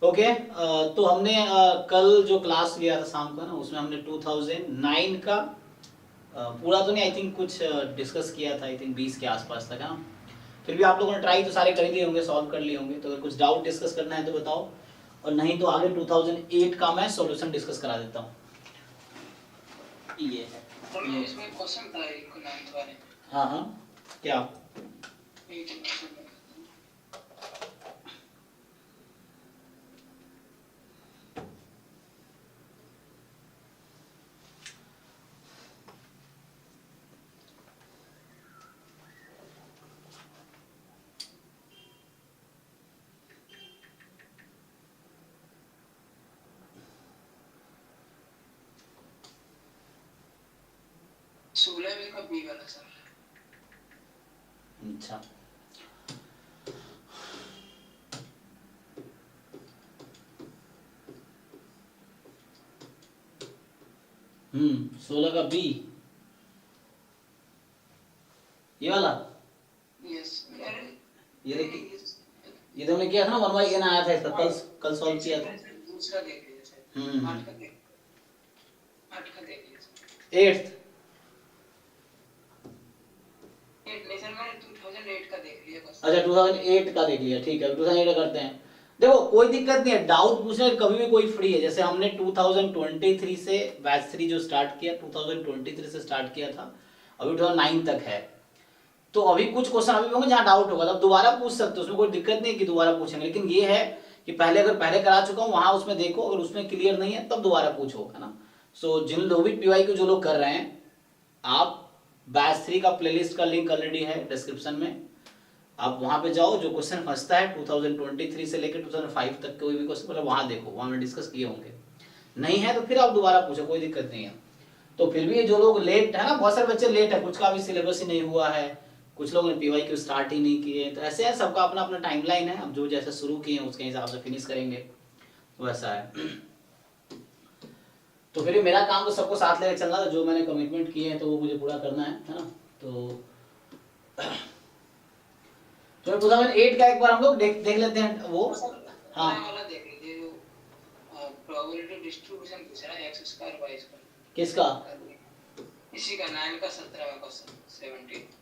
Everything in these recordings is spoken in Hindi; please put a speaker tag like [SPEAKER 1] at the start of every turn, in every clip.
[SPEAKER 1] ओके तो हमने कल जो क्लास लिया था शाम को ना, उसमें हमने 2009 का पूरा तो नहीं, आई थिंक कुछ डिस्कस किया था, आई थिंक 20 के आसपास तक है ना। फिर भी आप लोगों ने ट्राई तो सारे कर लिए होंगे, सॉल्व कर लिए होंगे, तो अगर कुछ डाउट डिस्कस करना है तो बताओ, और नहीं तो आगे 2008 का मैं सॉल्यूशन डिस्कस करा देता हूँ। ये है
[SPEAKER 2] तो ये इसमें क्वेश्चन था एक 9th वाले।
[SPEAKER 1] हाँ हाँ क्या
[SPEAKER 2] 16 में का बी वाला सर।
[SPEAKER 1] अच्छा 16 का बी, ये वाला।
[SPEAKER 2] यस यार
[SPEAKER 1] ये देखिए, ये तो हमने किया था ना, 1/n आया था इसका, कल सॉल्व किया था।
[SPEAKER 2] दूसरा देख लीजिए सर। 8 का देख
[SPEAKER 1] 8th
[SPEAKER 2] 8 नहीं सर, मैंने 2008 का देख लिया क्वेश्चन।
[SPEAKER 1] अच्छा 2008 का देख लिया, ठीक है 2008 का करते हैं। देखो कोई दिक्कत नहीं है, डाउट पूछने कभी भी कोई फ्री है। जैसे हमने 2023 से बैच 3 जो स्टार्ट किया, 2023 से स्टार्ट किया था, अभी 2009 तक है। तो अभी कुछ क्वेश्चन अभी होंगे जहाँ डाउट होगा, तब दोबारा पूछ सकते हो, उसमें कोई दिक्कत नहीं कि दोबारा पूछेंगे। लेकिन ये है कि पहले अगर पहले करा चुका हूँ वहां उसमें देखो, अगर उसमें क्लियर नहीं है तब दोबारा पूछो, है ना। सो जिन लोग भी पीवाई को जो लोग कर रहे हैं, आप बैच 3 का प्लेलिस्ट का लिंक ऑलरेडी है डिस्क्रिप्शन में, आप वहां पे जाओ। जो क्वेश्चन फंसता है 2023 से लेकर 2005 तक कोई भी क्वेश्चन, मतलब वहां देखो, वहां में डिस्कस किए होंगे। नहीं है तो फिर आप दोबारा पूछो, कोई दिक्कत नहीं है। तो फिर भी जो लोग लेट है ना, बहुत सारे बच्चे लेट है, कुछ का भी सिलेबस ही नहीं हुआ है, कुछ लोग ने पीवाई क्यू स्टार्ट ही नहीं किए, तो ऐसे है, सबका अपना अपना टाइमलाइन है। अब जो जैसे शुरू किए उसके हिसाब से फिनिश करेंगे, वैसा है। तो फिर मेरा काम तो सबको साथ लेकर चलना था, जो मैंने कमिटमेंट किए हैं तो वो मुझे पूरा करना है ना। तो 2008 का एक बार हम लोग देख लेते हैं वो। हाँ
[SPEAKER 2] वाला देख लीजिए जो प्रोबेबिलिटी डिस्ट्रीब्यूशन पूछ रहा है x² y²।
[SPEAKER 1] किसका?
[SPEAKER 2] इसी का 9 का 17वां क्वेश्चन 17।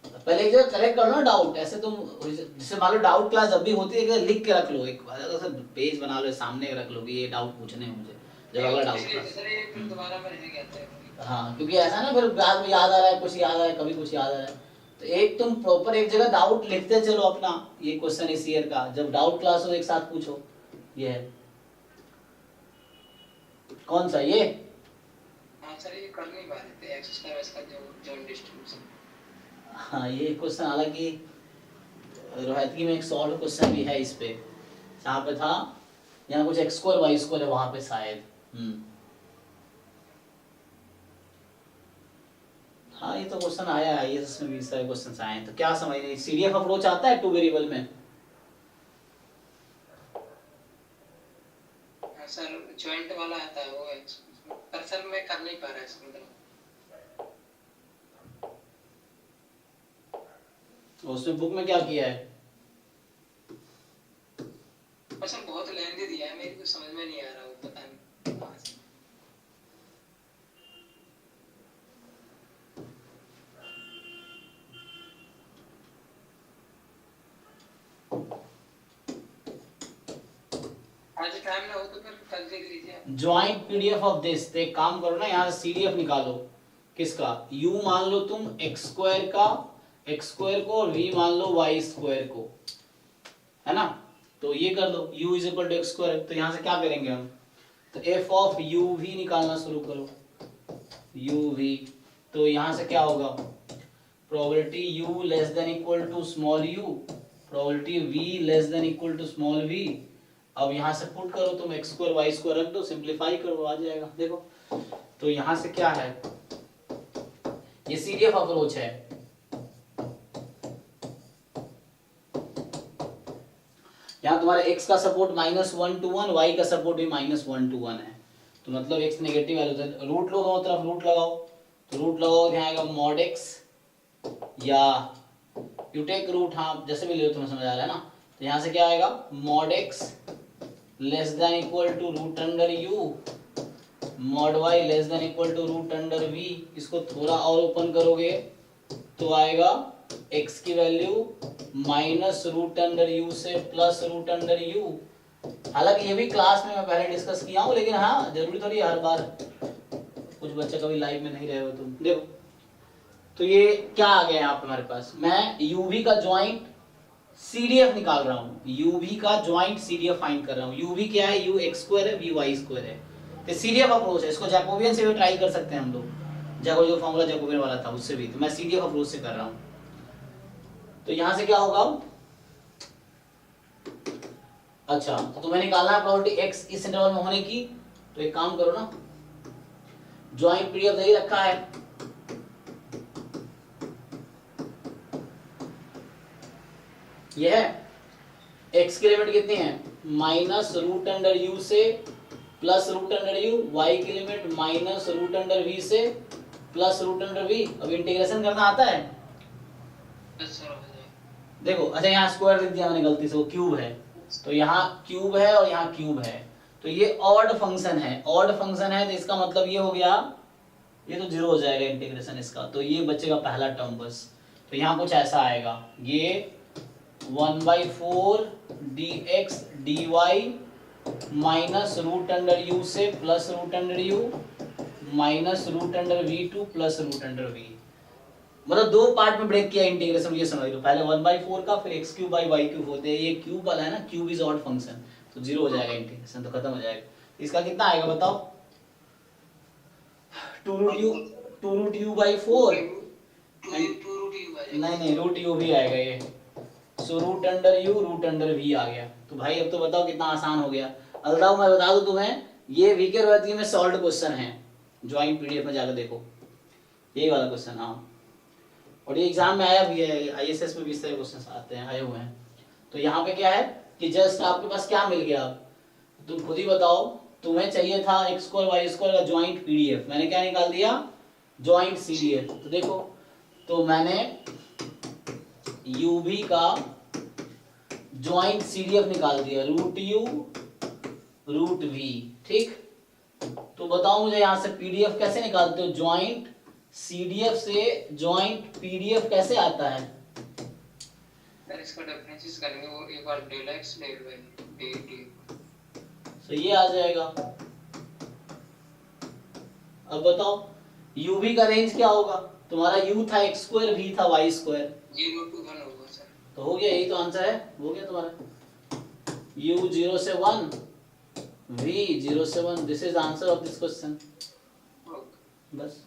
[SPEAKER 1] पहले एक जगह करेक्ट करो ना डाउट, ऐसे तुम जैसे मान लो डाउट क्लास जब भी होती है कि लिख के रख लो, एक बार पेज बना लो, सामने रख लो कि ये डाउट पूछने हैं मुझे, जब अगला डाउट क्लास।
[SPEAKER 2] सर ये फिर दोबारा में रह गया था।
[SPEAKER 1] हाँ क्योंकि ऐसा ना फिर बाद में याद आ रहा है, कुछ याद आ रहा है, कभी कुछ याद आ रहा है। तो एक तुम प्रॉपर एक जगह डाउट लिखते चलो अपना, ये क्वेश्चन इस ईयर का, जब डाउट क्लास हो एक साथ पूछो। ये है कौन सा, ये?
[SPEAKER 2] हाँ सर ये कर नहीं पा रहे थे x² इसका जो जॉइंट डिस्ट्रीब्यूशन।
[SPEAKER 1] हाँ ये क्वेश्चन, हालांकि रोहितगी में एक सॉल्व क्वेश्चन भी है इस पे, जहाँ पे था, यहाँ कुछ x² y² है वहां पे शायद। हाँ ये तो क्वेश्चन आया है, IAS में भी इस तरह क्वेश्चन आए हैं। तो क्या समझ नहीं, CDF अप्रोच आता है 2 वेरिएबल में?
[SPEAKER 2] हाँ सर जॉइंट वाला आता है वो x, पर सर मैं कर नहीं पा रहा इसको, मतलब
[SPEAKER 1] उसमें बुक में क्या किया है?
[SPEAKER 2] सर बहुत लेंथी दिया है, मेरे को समझ में नहीं आ रहा, वो पता नहीं कहाँ से। आज टाइम ना हो तो फिर कल देख लीजिए।
[SPEAKER 1] ज्वाइंट PDF ऑफ दिस, तो एक काम करो ना, यहाँ से CDF निकालो। किसका? u मान लो तुम x² का, x² को, और v मान लो y² को, है ना। तो ये कर दो, u is equal to x²। तो यहाँ से क्या करेंगे हम, तो f ऑफ uv निकालना शुरू करो, uv। तो यहाँ से क्या होगा, probability u less than equal to small u, probability v less than equal to small v। अब यहाँ से पुट करो तुम, x² y² रख दो, सिंप्लीफाई करो, आ जाएगा। देखो तो यहाँ से क्या है, ये CDF अप्रोच है। यहाँ तुम्हारे x का सपोर्ट -1 to 1, y का सपोर्ट भी -1 to 1 है। तो मतलब x नेगेटिव वैल्यू है, रूट लो दोनों तरफ, रूट लगाओ। तो रूट लगाओ, यहाँ आएगा mod x, या यू टेक रूट, हाँ जैसे भी ले लो तुम्हें समझ आ रहा है ना, तो यहाँ से क्या आएगा, mod x less than equal to root under u, mod y less than equal to root under v। इसको थोड़ा और ओपन करोगे तो आएगा x की value minus root under u से प्लस रूट अंडर u। हालांकि ये भी क्लास में मैं पहले डिस्कस किया हूँ, लेकिन हाँ जरूरी थोड़ी हर बार, कुछ बच्चे कभी लाइव में नहीं रहे हो तुम। देखो तो ये क्या आ गया यहाँ पे हमारे पास, मैं uv का ज्वाइंट CDF निकाल रहा हूँ, uv का ज्वाइंट CDF फाइंड कर रहा हूँ। uv क्या है, u x स्क्वायर है, v y स्क्वायर है। तो CDF अप्रोच है, इसको जैकोबियन से भी ट्राई कर सकते हैं हम लोग, जो फॉर्मूला जैकोबियन वाला था उससे भी। तो मैं CDF अप्रोच से कर रहा हूँ। तो यहाँ से क्या होगा, अच्छा तो तुम्हें निकालना है प्रोबेबिलिटी x इस इंटरवल में होने की। तो एक काम करो ना, ज्वाइंट पीरियड दे रखा है, यह है x की लिमिट कितनी है, माइनस रूट अंडर u से plus root under u, y की limit minus root under v से प्लस रूट अंडर v। अब इंटीग्रेशन करना आता है, देखो अच्छा यहाँ स्क्वायर लिख दिया मैंने गलती से, वो क्यूब है, तो यहाँ क्यूब है और यहाँ क्यूब है, तो ये ऑड फंक्शन है, ऑड फंक्शन है, तो इसका मतलब ये हो गया, ये तो जीरो हो जाएगा इंटीग्रेशन इसका, तो ये बचेगा पहला टर्म बस। तो यहाँ कुछ ऐसा आएगा, ये 1/4 dx dy minus root under u से plus root under u minus root under v2 plus root under v। मतलब दो पार्ट में ब्रेक किया इंटीग्रेशन, ये समझ लो, पहले 1/4 का, फिर x³ बाई y³ होते हैं, ये क्यूब वाला है ना, क्यूब इज ऑड फंक्शन, तो जीरो हो जाएगा इंटीग्रेशन, तो खत्म हो जाएगा। इसका कितना आएगा बताओ, 2√u/4 नहीं रूट u भी आएगा ये, so root under u root under v आ गया। तो भाई अब तो बताओ कितना आसान हो गया। अलदाऊ मैं बता दूं तुम्हें, ये वीके रोयती में सॉल्व क्वेश्चन है, ज्वाइंट पीडीएफ में जाकर देखो, यही वाला क्वेश्चन। हाँ और ये एग्जाम में आया भी है, आईएसएस में भी इस तरह क्वेश्चन आते हैं, आए हुए हैं। तो यहाँ पे क्या है कि जस्ट आपके पास क्या मिल गया, तुम खुद ही बताओ, तुम्हें चाहिए था x² y² का ज्वाइंट पीडीएफ, मैंने क्या निकाल दिया, ज्वाइंट CDF। तो देखो, तो मैंने uv का ज्वाइंट CDF निकाल दिया, √u √v, ठीक। तो बताओ मुझे यहाँ से पीडीएफ कैसे निकालते हो, ज्वाइंट CDF से ज्वाइंट पीडीएफ कैसे आता है।
[SPEAKER 2] सर इसका डिफरेंशिएट करेंगे, वो एक बार del x del y dt,
[SPEAKER 1] तो ये आ जाएगा। अब बताओ uv का रेंज क्या होगा, तुम्हारा u था x², v था y²,
[SPEAKER 2] 0 to 1 होगा सर।
[SPEAKER 1] तो हो गया, यही तो आंसर है, हो गया तुम्हारा, u 0 से 1 v 0 से 1, this is answer of this question. बस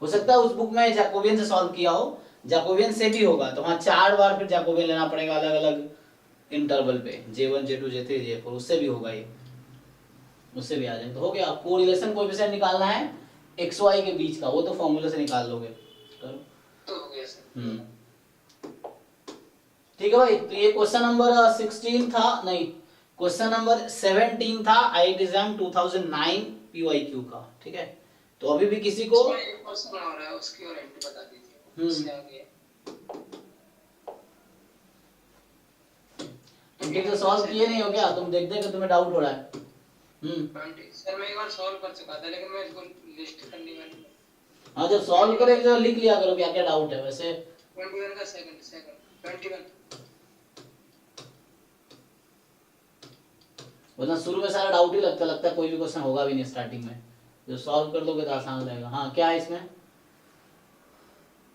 [SPEAKER 1] हो सकता है उस बुक में जैकोबियन से सॉल्व किया हो, जैकोबियन से भी होगा, तो वहां 4 बार फिर जैकोबियन लेना पड़ेगा अलग अलग इंटरवल पे, J1 J2 J3 J4, उससे भी होगा ये, उससे भी आ जाए। तो हो गया, कोरिलेशन कोएफिशिएंट निकालना है x y के बीच का, वो तो फॉर्मूला से निकाल लोगे, करो
[SPEAKER 2] तो हो गया सर।
[SPEAKER 1] ठीक है भाई। तो ये क्वेश्चन नंबर 16 था, नहीं क्वेश्चन नंबर 17 था IIT एग्जाम 2009 PYQ का, ठीक है। तो अभी भी किसी को
[SPEAKER 2] एक क्वेश्चन आ रहा है, उसकी और एंट्री बता दीजिए, उससे आगे
[SPEAKER 1] तुम तो सॉल्व किए नहीं हो क्या, तुम देख देख के तुम्हें डाउट हो रहा है।
[SPEAKER 2] 20 सर मैं एक बार सॉल्व कर चुका था, लेकिन मैं इसको लिस्ट करने वाली।
[SPEAKER 1] हाँ जब सॉल्व करेंगे तो लिख लिया करो क्या क्या डाउट है। वैसे
[SPEAKER 2] 21 का सेकंड 21,
[SPEAKER 1] वरना शुरू में सारा डाउट ही लगता है कोई भी क्वेश्चन होगा भी नहीं स्टार्टिंग में, जो सॉल्व कर दोगे तो आसान हो जाएगा। हाँ क्या है इसमें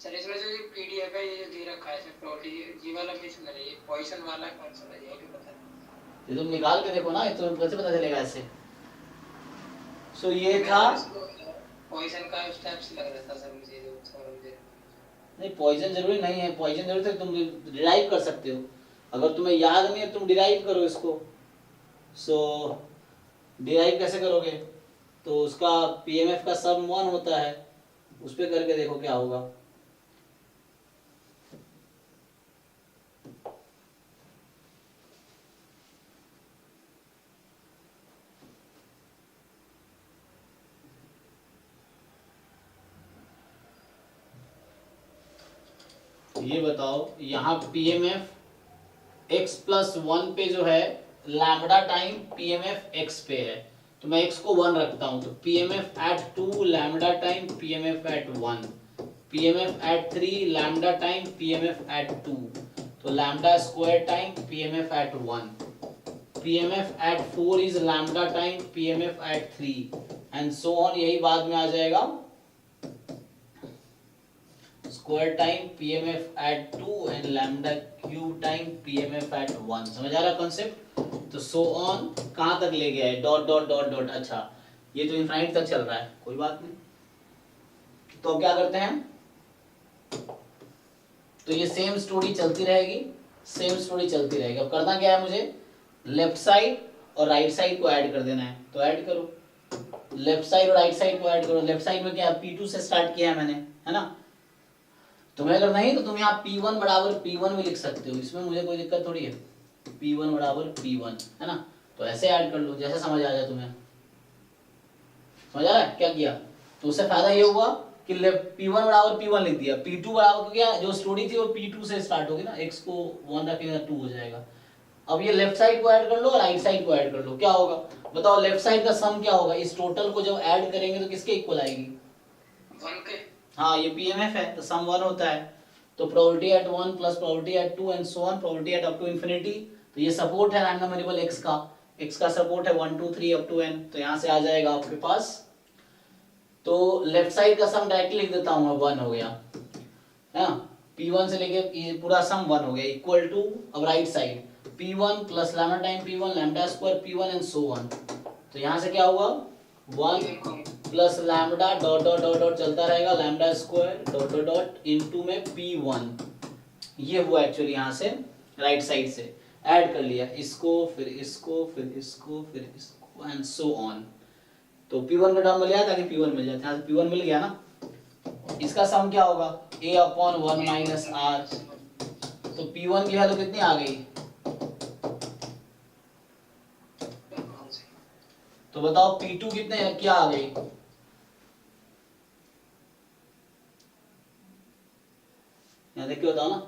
[SPEAKER 2] सर, इसमें जो पीडीएफ है ये दे रखा है सर, प्रोटीन जी वाला मिस ना ये पॉइजन वाला कौन सा है ये भी बता दीजिए।
[SPEAKER 1] ये तुम निकाल के देखो ना, ये तुम्हें कैसे पता चलेगा ऐसे। सो ये था
[SPEAKER 2] पॉइजन का स्टेप्स लग रहा था सर मुझे, जो थोड़ा मुझे
[SPEAKER 1] नहीं, पॉइजन जरूरी नहीं है, पॉइजन जरूरी है तुम डिराइव कर सकते हो, अगर तुम्हें याद नहीं है तुम डिराइव करो इसको। सो डिराइव कैसे करोगे, तो उसका पीएमएफ का सम 1 होता है, उस पर करके देखो क्या होगा। ये बताओ यहाँ पीएमएफ x प्लस 1 पे जो है लैम्बडा टाइम पीएमएफ x पे है, तो मैं x को 1 रखता हूं, तो PMF at 2 lambda time PMF at 1, PMF at 3 lambda time PMF at 2, तो lambda square time PMF at 1, PMF at 4 is lambda time PMF at 3 and so on. यही बाद में आ जाएगा square time PMF at 2 and lambda cube time PMF at 1। समझ आ रहा कंसेप्ट? तो सो ऑन कहां तक ले गया है, डॉट डॉट डॉट डॉट। अच्छा ये तो इनफाइनाइट तक चल रहा है, कोई बात नहीं। तो अब क्या करते हैं, तो ये सेम स्टोरी चलती रहेगी, सेम स्टोरी चलती रहेगी। अब करना क्या है मुझे, लेफ्ट साइड और राइट साइड को ऐड कर देना है, तो ऐड करो, लेफ्ट साइड और राइट साइड को ऐड करो। लेफ्ट साइड में क्या P2 से स्टार्ट किया है मैंने, है ना। तुम्हें अगर नहीं तो तुम यहाँ P1 बराबर P1 भी लिख सकते हो, इसमें मुझे कोई दिक्कत थोड़ी है। P1 बराबर P1, है ना, तो ऐसे ऐड कर लो जैसे समझ आ जाए तुम्हें। समझ आ रहा है क्या किया? तो उससे फायदा ये हुआ कि P1 बराबर P1 लिख दिया, P2 बराबर, क्योंकि जो स्टोरी थी वो P2 से स्टार्ट होगी ना, x को 1 रखेगा 2 हो जाएगा। अब ये लेफ्ट साइड को ऐड कर लो और राइट साइड को ऐड कर लो, क्या होगा बताओ? लेफ्ट साइड का सम क्या होगा, इस टोटल को जब ऐड करेंगे तो किसके इक्वल आएगी?
[SPEAKER 2] 1 के।
[SPEAKER 1] हाँ ये पीएमएफ है तो सम 1 होता है, तो probability at 1 plus probability at 2 and so on, probability at up to infinity. तो ये सपोर्ट है रैंडम वेरिएबल x का सपोर्ट है 1 2 3 अप टू n, तो यहाँ से आ जाएगा आपके पास। तो लेफ्ट साइड का सम डायरेक्टली लिख देता हूँ मैं, 1 हो गया, है ना, P1 से लेके ये पूरा सम 1 हो गया, इक्वल टू अब right side P1 plus lambda time P1 lambda square P1 and so on. तो यहाँ से क्या हुआ, 1 plus lambda dot dot dot dot चलता रहेगा, lambda square dot dot dot into में P1, ये हुआ एक्चुअली यहाँ से राइट साइड से ऐड कर लिया, इसको फिर इसको फिर इसको फिर इसको एंड सो ऑन। तो P1 का टर्म मिल गया ताकि P1 मिल जाए, यहाँ से P1 मिल गया ना। इसका सम क्या होगा, a अपॉन 1 माइनस r, तो P1 की वैल्यू कितनी आ गई, तो बताओ P2 कितने क्या आ गई, यहाँ देख के बताओ ना,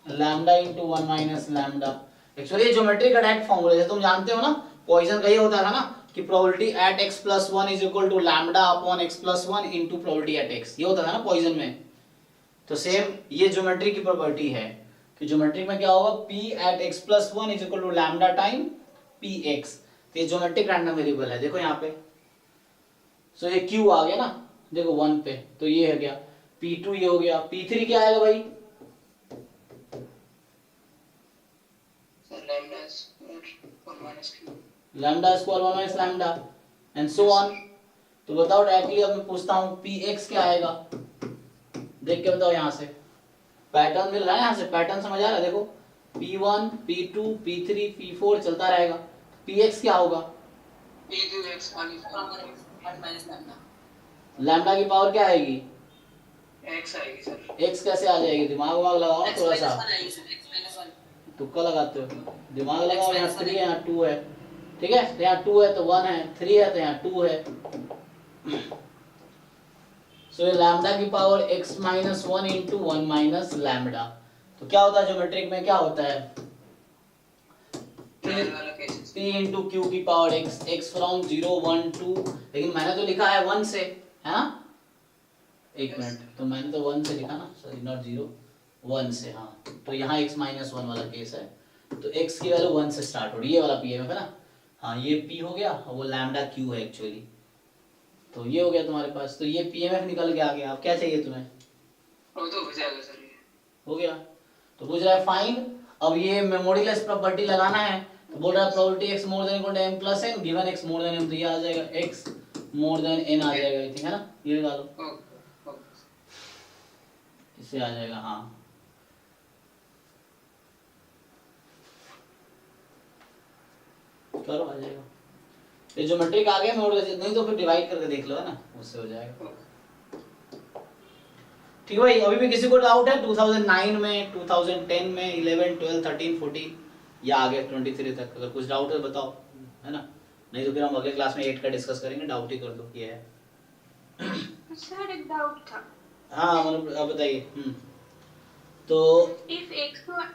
[SPEAKER 1] lambda into 1 minus lambda. Actually ये ज्योमेट्री का डायरेक्ट फॉर्मूला है, तुम जानते हो ना, पॉइसन का ये होता था ना कि probability at x plus 1 is equal to lambda upon x plus 1 into probability at x, ये होता था ना पॉइसन में। तो सेम ये ज्योमेट्री की प्रॉपर्टी है कि ज्योमेट्री में क्या होगा, p at x plus 1 is equal to lambda time px। तो ये ज्योमेट्रिक रैंडम वेरिएबल है, देखो यहाँ पे, सो ये q आ गया ना, देखो 1 पे, तो ये है गया P2, ये हो गया। P3 क्या आएगा भाई, lambda square 1 minus lambda and so on. तो बताओ डायरेक्टली अब मैं पूछता हूं Px क्या आएगा, देख के बताओ, यहाँ से पैटर्न मिल रहा है, यहाँ से पैटर्न समझ आ रहा है, देखो P1 P2 P3 P4 चलता रहेगा। Px क्या होगा, लैम्डा की पावर क्या आएगी,
[SPEAKER 2] x आएगी सर।
[SPEAKER 1] x कैसे आ जाएगी, दिमाग लगाओ ना थोड़ा सा, तुक्का लगाते हो, दिमाग लगाओ। यहाँ 3 है, यहाँ 2 है, ठीक है, तो यहाँ 2 है तो 1 है, 3 है तो यहाँ 2 है। सो ये लैम्डा की power x minus 1 into 1 minus lambda. तो क्या होता है ज्योमेट्रिक में, क्या होता है, p इंटू क्यू की पावर x, x फ्रॉम 0 1 2, लेकिन मैंने तो लिखा है 1 से, है ना, एक मिनट, तो मैंने तो 1 से लिखा ना, सॉरी नॉट 0 1 से, हाँ, तो यहाँ x माइनस 1 वाला केस है, तो x की वैल्यू 1 से स्टार्ट हो रही है, ये वाला पीएमएफ है ना, हाँ ये p हो गया, वो लैम्डा q है एक्चुअली। तो ये हो गया तुम्हारे पास, तो ये पीएमएफ निकल के आ गया। अब क्या चाहिए तुम्हें,
[SPEAKER 2] वो तो हो जाएगा सर, ये
[SPEAKER 1] हो गया। तो पूछ रहा है फाइंड, अब ये मेमोरीलेस प्रॉपर्टी लगाना है, तो बोल रहा है probability x more than equal to m plus n given x more than m, तो ये आ जाएगा x मोर देन n आ जाएगा, आई थिंक, है ना, ये लगा लो, इससे आ जाएगा, हाँ करो, आ जाएगा। ये ज्योमेट्रिक आ गया, नहीं तो फिर डिवाइड करके देख लो, है ना, उससे हो जाएगा। ठीक है भाई, अभी भी किसी को डाउट है 2009 में, 2010 में, 11 12 13 14 या आगे 23 तक, अगर कुछ डाउट है बताओ, है ना, नहीं तो फिर हम अगले क्लास में 8 का डिस्कस करेंगे, डाउट ही कर दो ये है।
[SPEAKER 3] सर एक डाउट था,
[SPEAKER 1] हाँ मतलब अब बताइए। तो
[SPEAKER 3] If XY,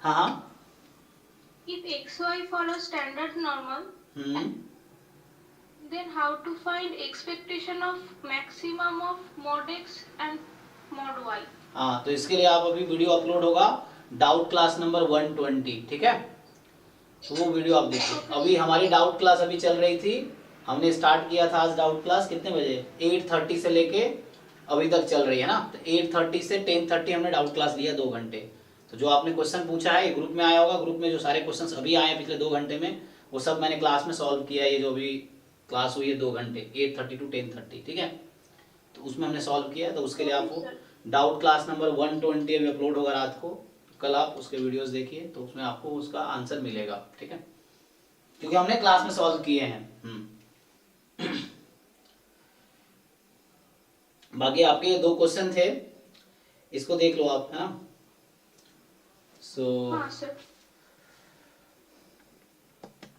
[SPEAKER 1] हाँ हाँ
[SPEAKER 3] if XY follow standard normal, then how to find expectation of maximum of mod X and mod Y?
[SPEAKER 1] हाँ, तो इसके लिए आप अभी वीडियो अपलोड होगा डाउट क्लास नंबर 120, ठीक है, तो वो वीडियो आप देखिए। अभी हमारी डाउट क्लास अभी चल रही थी, हमने स्टार्ट किया था आज डाउट क्लास कितने बजे, 8:30 से लेके अभी तक चल रही है ना। तो 8:30 से 10:30 हमने डाउट क्लास लिया 2 घंटे। तो जो आपने क्वेश्चन पूछा है ग्रुप में आया होगा, ग्रुप में जो सारे क्वेश्चन अभी आए हैं पिछले 2 घंटे में, वो सब मैंने क्लास में सॉल्व किया है। ये जो अभी क्लास हुई है 2 घंटे 8:30 to 10:30, ठीक है, तो उसमें हमने सॉल्व किया है। तो उसके लिए आपको डाउट क्लास नंबर 120 अभी अपलोड होगा रात को, कल आप उसके वीडियोस देखिए, तो उसमें आपको उसका आंसर मिलेगा, ठीक है, क्योंकि हमने क्लास में सॉल्व किए हैं। बाकी आपके ये 2 क्वेश्चन थे, इसको देख लो आप, है ना। सो
[SPEAKER 3] हाँ सर।